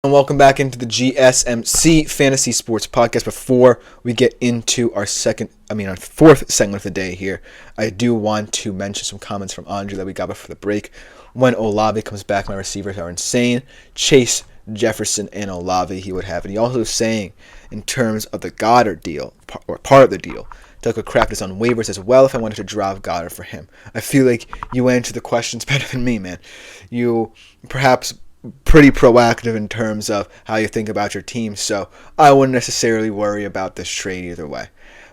And welcome back into the GSMC Fantasy Sports Podcast. Before we get into our fourth segment of the day here, I do want to mention some comments from Andre that we got before the break. When Olave comes back, my receivers are insane. Chase, Jefferson, and Olave he would have. And he also was saying, in terms of the Goddard deal, or part of the deal, Doug would craft this on waivers as well if I wanted to drop Goddard for him. I feel like you answer the questions better than me, man. You perhaps pretty proactive in terms of how you think about your team, so I wouldn't necessarily worry about this trade either way.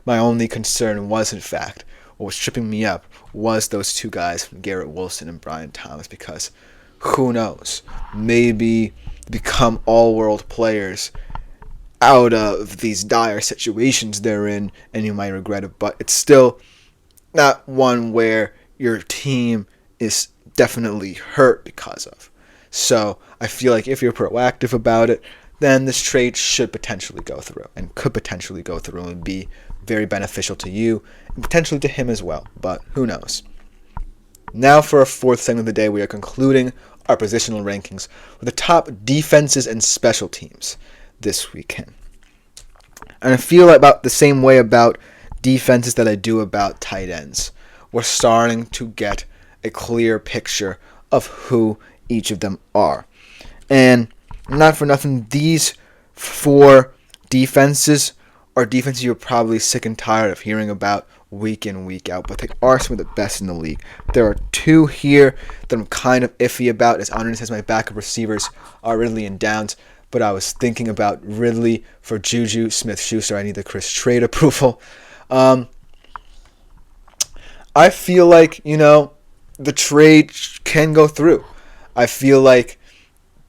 My only concern was, in fact, what was tripping me up was those two guys, Garrett Wilson and Brian Thomas, because who knows, maybe become all-world players out of these dire situations they're in, and you might regret it, but it's still not one where your team is definitely hurt because of. So I feel like if you're proactive about it, then this trade should potentially go through and could potentially go through and be very beneficial to you and potentially to him as well. But who knows? Now for our fourth segment of the day, we are concluding our positional rankings with the top defenses and special teams this weekend. And I feel about the same way about defenses that I do about tight ends. We're starting to get a clear picture of who each of them are. And not for nothing, these four defenses are defenses you're probably sick and tired of hearing about week in, week out, but they are some of the best in the league. There are two here that I'm kind of iffy about, as Andre says my backup receivers are Ridley and Downs, but I was thinking about Ridley for Juju Smith-Schuster. I need the Chris trade approval. I feel like, the trade can go through. I feel like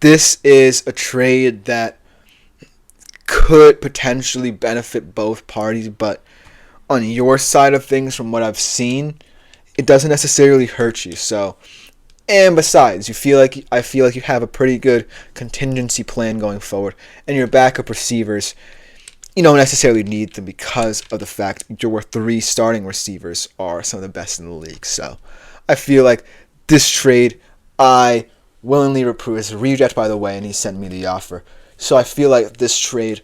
this is a trade that could potentially benefit both parties, but on your side of things, from what I've seen, it doesn't necessarily hurt you. So, and besides, I feel like you have a pretty good contingency plan going forward, and your backup receivers, you don't necessarily need them because of the fact your three starting receivers are some of the best in the league. So, I feel like this trade, I willingly approve. It's a reject, by the way, and he sent me the offer. So I feel like this trade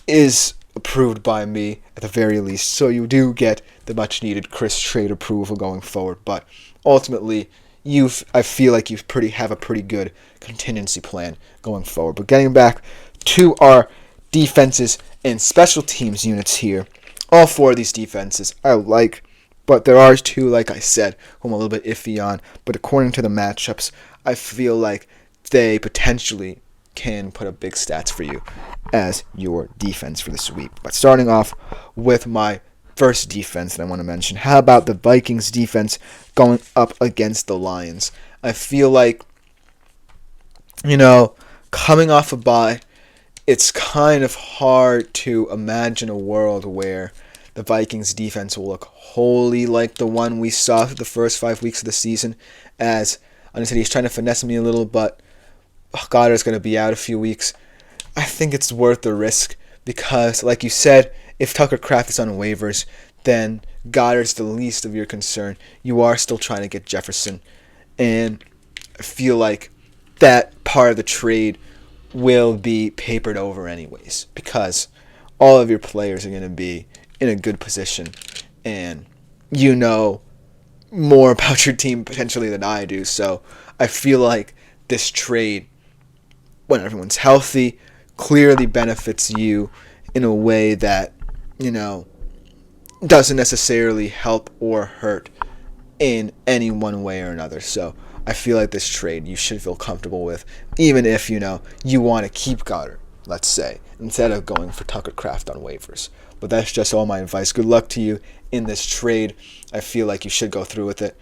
is approved by me at the very least. So you do get the much-needed Chris trade approval going forward. But ultimately, I feel like you have a pretty good contingency plan going forward. But getting back to our defenses and special teams units here, all four of these defenses I like. But there are two, like I said, who I'm a little bit iffy on. But according to the matchups, I feel like they potentially can put up big stats for you as your defense for this week. But starting off with my first defense that I want to mention, how about the Vikings defense going up against the Lions? I feel like, coming off a bye, it's kind of hard to imagine a world where the Vikings defense will look wholly like the one we saw through the first 5 weeks of the season. As I said, he's trying to finesse me a little, but Goddard's going to be out a few weeks. I think it's worth the risk because, like you said, if Tucker Kraft is on waivers, then Goddard's the least of your concern. You are still trying to get Jefferson, and I feel like that part of the trade will be papered over anyways because all of your players are going to be in a good position, and you know more about your team potentially than I do. So I feel like this trade, when everyone's healthy, clearly benefits you in a way that, doesn't necessarily help or hurt in any one way or another. So I feel like this trade you should feel comfortable with, even if, you want to keep Goddard, let's say, instead of going for Tucker Kraft on waivers. But that's just all my advice. Good luck to you in this trade. I feel like you should go through with it,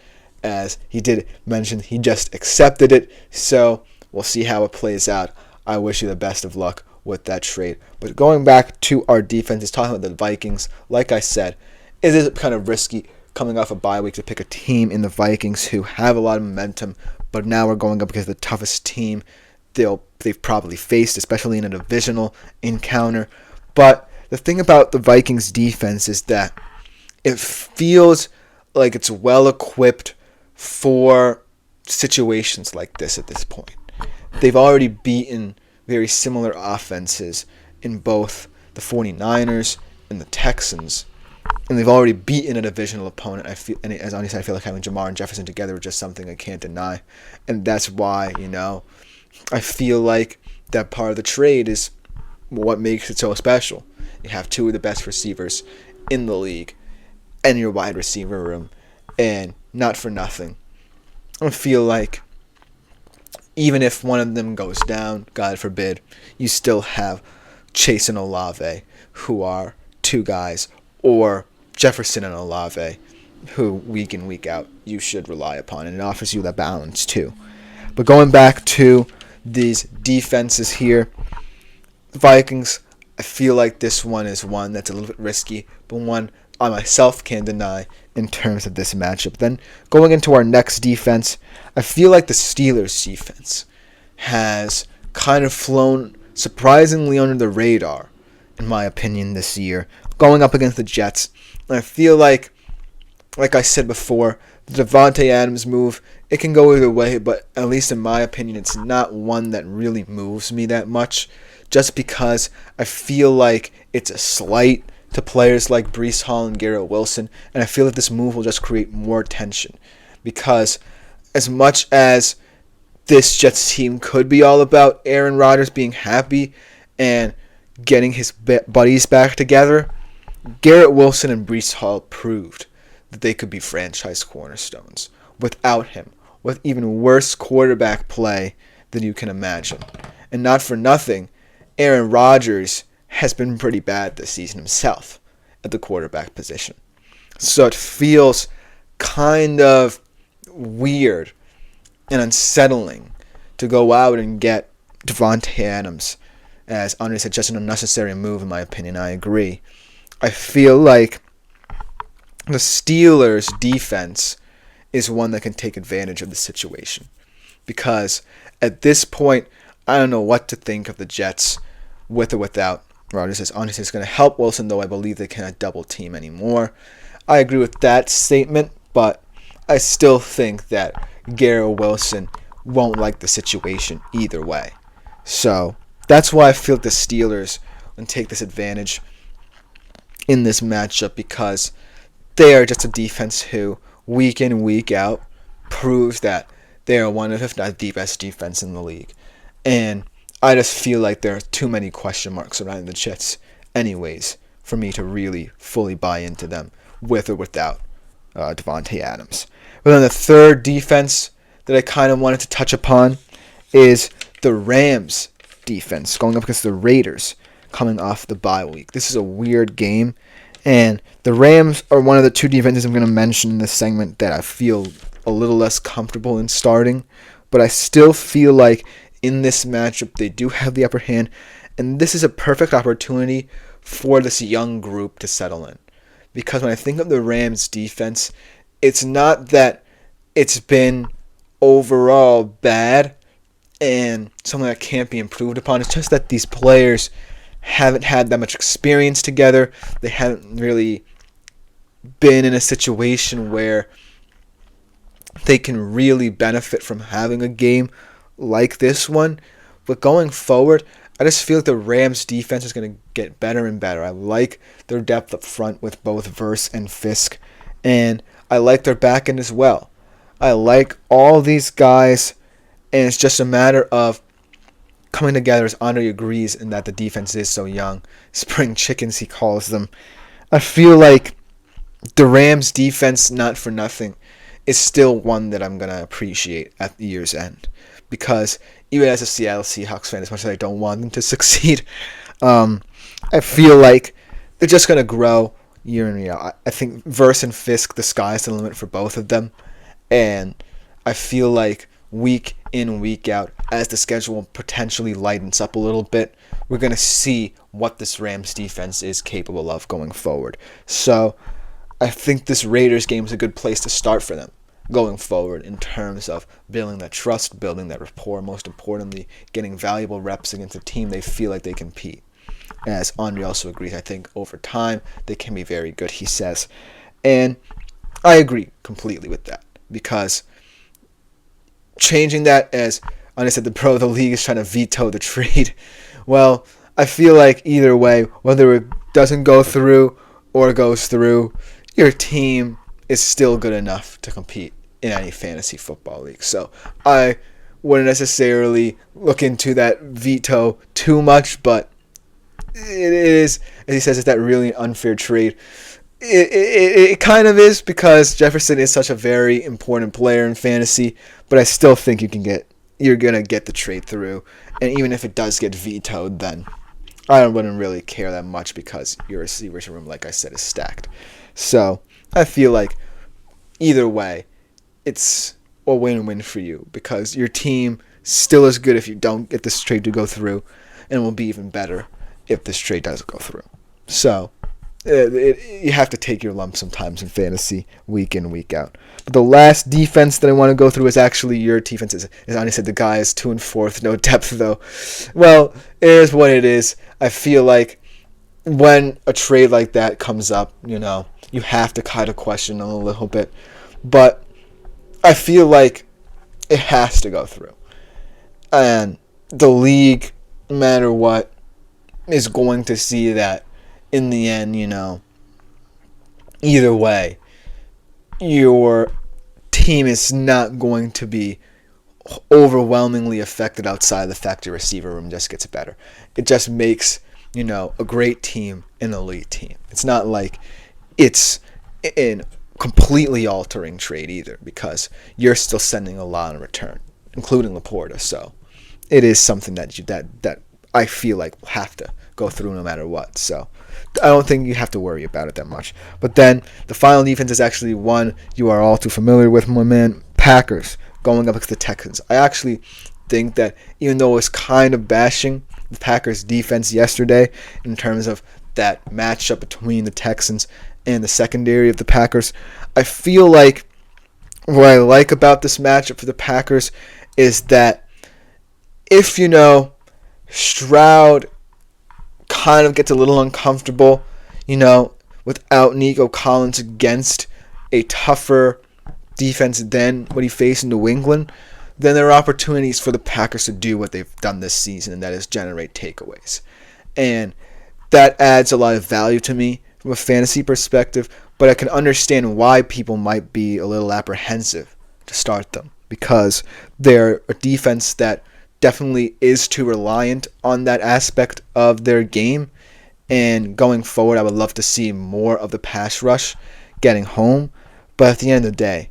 as he did mention he just accepted it. So we'll see how it plays out. I wish you the best of luck with that trade. But going back to our defenses, talking about the Vikings, like I said, it is kind of risky coming off a bye week to pick a team in the Vikings who have a lot of momentum, but now we're going up against the toughest team they've probably faced, especially in a divisional encounter. But the thing about the Vikings defense is that it feels like it's well equipped for situations like this at this point. They've already beaten very similar offenses in both the 49ers and the Texans. And they've already beaten a divisional opponent. And as Ani said, I feel like having Jamar and Jefferson together is just something I can't deny. And that's why, I feel like that part of the trade is what makes it so special. You have two of the best receivers in the league and your wide receiver room. And not for nothing, I feel like even if one of them goes down, God forbid, you still have Chase and Olave, who are two guys, or Jefferson and Olave, who week in, week out, you should rely upon. And it offers you that balance too. But going back to these defenses here, the Vikings, I feel like this one is one that's a little bit risky, but one I myself can't deny in terms of this matchup. Then going into our next defense, I feel like the Steelers' defense has kind of flown surprisingly under the radar, in my opinion, this year, going up against the Jets. And I feel like I said before, the Davante Adams move, it can go either way, but at least in my opinion, it's not one that really moves me that much, just because I feel like it's a slight to players like Breece Hall and Garrett Wilson, and I feel that this move will just create more tension, because as much as this Jets team could be all about Aaron Rodgers being happy and getting his buddies back together, Garrett Wilson and Breece Hall proved that they could be franchise cornerstones without him, with even worse quarterback play than you can imagine. And not for nothing, Aaron Rodgers has been pretty bad this season himself at the quarterback position. So it feels kind of weird and unsettling to go out and get Davante Adams. As Andre said, just an unnecessary move in my opinion. I agree. I feel like the Steelers' defense is one that can take advantage of the situation. Because at this point, I don't know what to think of the Jets with or without Rodgers. As honestly, it's going to help Wilson, though I believe they cannot double team anymore. I agree with that statement, but I still think that Garrett Wilson won't like the situation either way. So that's why I feel the Steelers will take this advantage in this matchup, because they are just a defense who, week in, week out, proves that they are one of, if not the best defense in the league. And I just feel like there are too many question marks around the Jets anyways for me to really fully buy into them with or without Davante Adams. But then the third defense that I kind of wanted to touch upon is the Rams defense going up against the Raiders coming off the bye week. This is a weird game, and the Rams are one of the two defenses I'm going to mention in this segment that I feel a little less comfortable in starting, but I still feel like in this matchup, they do have the upper hand, and this is a perfect opportunity for this young group to settle in. Because when I think of the Rams' defense, it's not that it's been overall bad and something that can't be improved upon. It's just that these players haven't had that much experience together. They haven't really been in a situation where they can really benefit from having a game like this one. But going forward, I just feel like the Rams defense is going to get better and better. I like their depth up front with both Verse and Fisk, and I like their back end as well. I like all these guys, and it's just a matter of coming together, as Andre agrees, in that the defense is so young. Spring chickens, he calls them. I feel like the Rams defense, not for nothing, is still one that I'm going to appreciate at the year's end. Because even as a Seattle Seahawks fan, as much as I don't want them to succeed, I feel like they're just going to grow year in, year out. I think Verse and Fisk, the sky's the limit for both of them. And I feel like week in, week out, as the schedule potentially lightens up a little bit, we're going to see what this Rams defense is capable of going forward. So I think this Raiders game is a good place to start for them going forward in terms of building that trust, building that rapport, most importantly, getting valuable reps against a team they feel like they compete. As Andre also agrees, I think over time they can be very good, he says. And I agree completely with that, because changing that as Andre said the league is trying to veto the trade. Well, I feel like either way, whether it doesn't go through or goes through, your team is still good enough to compete in any fantasy football league. So I wouldn't necessarily look into that veto too much, but it is, as he says, it's that really unfair trade. It kind of is, because Jefferson is such a very important player in fantasy, but I still think you're gonna get the trade through, and even if it does get vetoed, then I wouldn't really care that much, because your receivers room, like I said, is stacked. So I feel like either way, it's a win-win for you, because your team still is good if you don't get this trade to go through, and will be even better if this trade does go through. So you have to take your lumps sometimes in fantasy, week in, week out. But the last defense that I want to go through is actually your defense. As Ani said, the guy is 2-4, no depth though. Well, it is what it is. I feel like when a trade like that comes up, you have to kind of question a little bit. But I feel like it has to go through. And the league, no matter what, is going to see that in the end, either way, your team is not going to be overwhelmingly affected outside of the fact your receiver room just gets better. It just makes, a great team an elite team. It's not like it's an completely altering trade either, because you're still sending a lot in return, including Laporta. So it is something that I feel like will have to go through no matter what. So I don't think you have to worry about it that much. But then the final defense is actually one you are all too familiar with, my man, Packers going up against the Texans. I actually think that even though it was kind of bashing the Packers defense yesterday in terms of that matchup between the Texans and the secondary of the Packers, I feel like what I like about this matchup for the Packers is that if, Stroud kind of gets a little uncomfortable, without Nico Collins against a tougher defense than what he faced in New England, then there are opportunities for the Packers to do what they've done this season, and that is generate takeaways. And that adds a lot of value to me from a fantasy perspective, but I can understand why people might be a little apprehensive to start them, because they're a defense that definitely is too reliant on that aspect of their game. And going forward, I would love to see more of the pass rush getting home. But at the end of the day,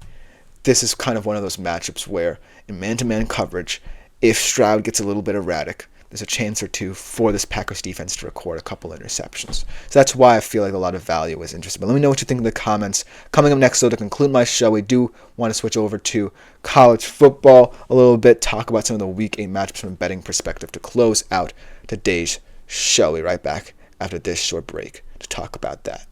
this is kind of one of those matchups where in man-to-man coverage, if Stroud gets a little bit erratic, there's a chance or two for this Packers defense to record a couple interceptions. So that's why I feel like a lot of value is interesting. But let me know what you think in the comments. Coming up next, though, to conclude my show, we do want to switch over to college football a little bit, talk about some of the Week 8 matchups from a betting perspective to close out today's show. We'll be right back after this short break to talk about that.